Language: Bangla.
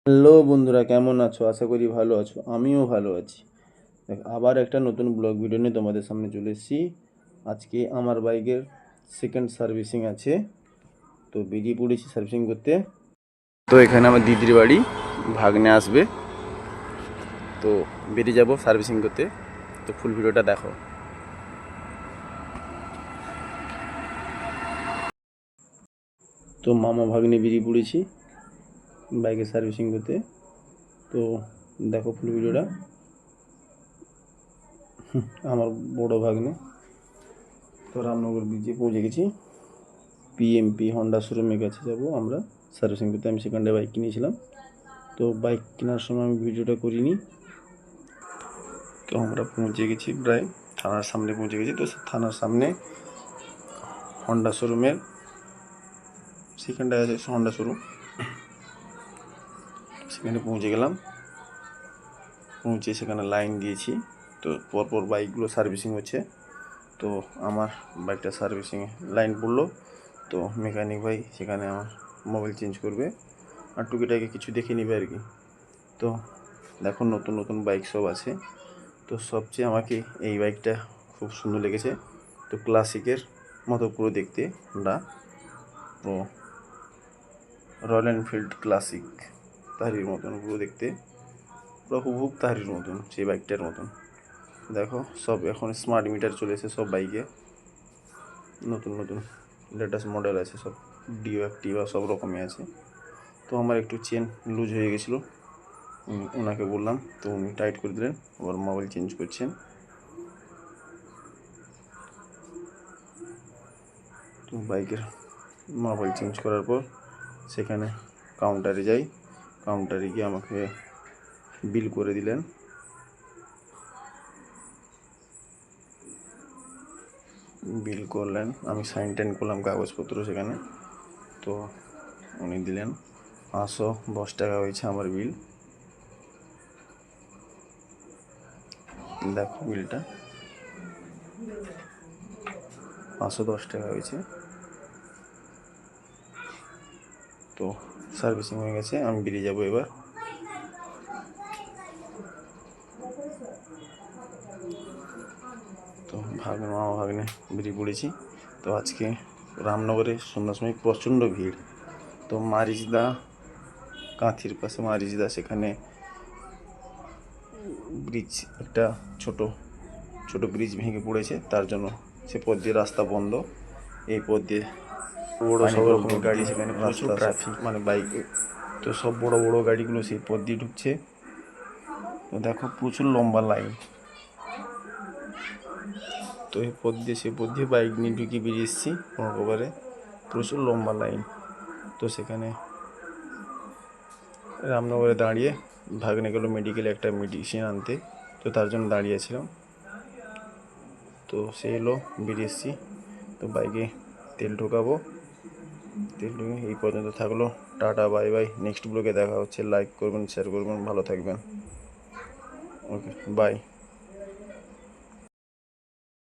হ্যালো বন্ধুরা, কেমন আছো? আশা করি ভালো আছো। আমিও ভালো আছি। আবার একটা নতুন ব্লগ ভিডিও নিয়ে তোমাদের সামনে চলে এসেছি। আজকে আমার বাইকের সেকেন্ড সার্ভিসিং আছে, তো বেরিয়ে পড়েছি সার্ভিসিং করতে। তো এখানে আমার দিদির বাড়ি, ভাগ্নে আসবে, তো বেরিয়ে যাব সার্ভিসিং করতে। তো ফুল ভিডিওটা দেখো। তো মামা ভাগ্নে বেরিয়ে পড়েছি বাইকের সার্ভিসিং করতে। তো দেখো ফুল ভিডিওটা। আমার বড় ভাগ্নে। তো রামনগর ব্রিজে পৌঁছে গেছি। পিএমপি হন্ডা শোরুমের কাছে যাব আমরা সার্ভিসিং করতে। আমি সেখানটায় বাইক কিনেছিলাম। তো বাইক কেনার সময় আমি ভিডিওটা করিনি। তো আমরা পৌঁছে গেছি, প্রায় থানার সামনে পৌঁছে গেছি। তো থানার সামনে হন্ডা শোরুমের, সেখানটায় আছে হন্ডা শোরুম। সেখানে পৌঁছে গেলাম। পৌঁছে সেখানে লাইন দিয়েছি। তো পরপর বাইকগুলো সার্ভিসিং হচ্ছে। তো আমার বাইকটা সার্ভিসিংয়ে লাইন পড়লো। তো মেকানিক ভাই সেখানে আমার মোবিল চেঞ্জ করবে আর টুকিটাকি কিছু দেখে নিবে আর কি। তো দেখো নতুন নতুন বাইক সব আছে। তো সবচেয়ে আমাকে এই বাইকটা খুব সুন্দর লেগেছে। তো ক্লাসিকের মতো পুরো দেখতে, হন্ডা তো রয়্যাল এনফিল্ড ক্লাসিক তাহারির মতন পুরো দেখতে, পুরো হুবহুব তাহারির মতন, সেই বাইকটার মতন। দেখো সব এখন স্মার্ট মিটার চলে এসে সব বাইকে, নতুন নতুন লেটেস্ট মডেল আছে, সব ডিও অ্যাক্টিভা সব রকমই আছে। তো আমার একটু চেন লুজ হয়ে গেছিলো, ওনাকে বললাম, তো উনি টাইট করে দিলেন। আবার মোবাইল চেঞ্জ করছেন। তো বাইকের মোবাইল চেঞ্জ করার পর সেখানে কাউন্টারে যাই। কাউন্টারে গিয়ে আমাকে বিল করে দিলেন। বিল করলেন, আমি সাইন টাইন করলাম কাগজপত্র সেখানে। তো উনি দিলেন 510 টাকা হয়েছে আমার বিল। দেখো বিলটা 510 টাকা হয়েছে। তো সার্ভিসিং হয়ে গেছে, আমি বেরিয়ে যাবো এবার। তো মামা ভাগ্নে বেরিয়ে পড়েছি। তো আজকে রামনগরে সন্ধ্যার সময় প্রচণ্ড ভিড়। তো মারিচদা, কাঁথির পাশে মারিচদা, সেখানে ব্রিজ, একটা ছোট ছোট ব্রিজ ভেঙে পড়েছে, তার জন্য সে পথ দিয়ে রাস্তা বন্ধ। এই পথ দিয়ে বড় সব রকমের গাড়ি, সেখানে প্রচুর ট্রাফিক, মানে বাইক। তো সব বড় বড় গাড়িগুলো সেই পথ দিয়ে ঢুকছে। তো দেখো প্রচুর লম্বা লাইন। তো এই পথ দিয়ে সে পথ দিয়ে বাইক নিয়ে ঢুকে বেরিয়ে এসেছি নৌকোবারে। প্রচুর লম্বা লাইন। তো সেখানে রামনগরে দাঁড়িয়ে ভাগ্নে গেলো মেডিকেলে একটা মেডিসিন আনতে, তো তার জন্য দাঁড়িয়েছিলাম। তো সে এলো, বেরিয়ে এসেছি। তো বাইকে তেল ঢোকাবো। তেল ঢুকে এই পর্যন্ত থাকলো। Tata, bye bye. নেক্সট ব্লগে দেখা হচ্ছে। লাইক করবেন, শেয়ার করবেন, ভালো থাকবেন। ওকে, বাই।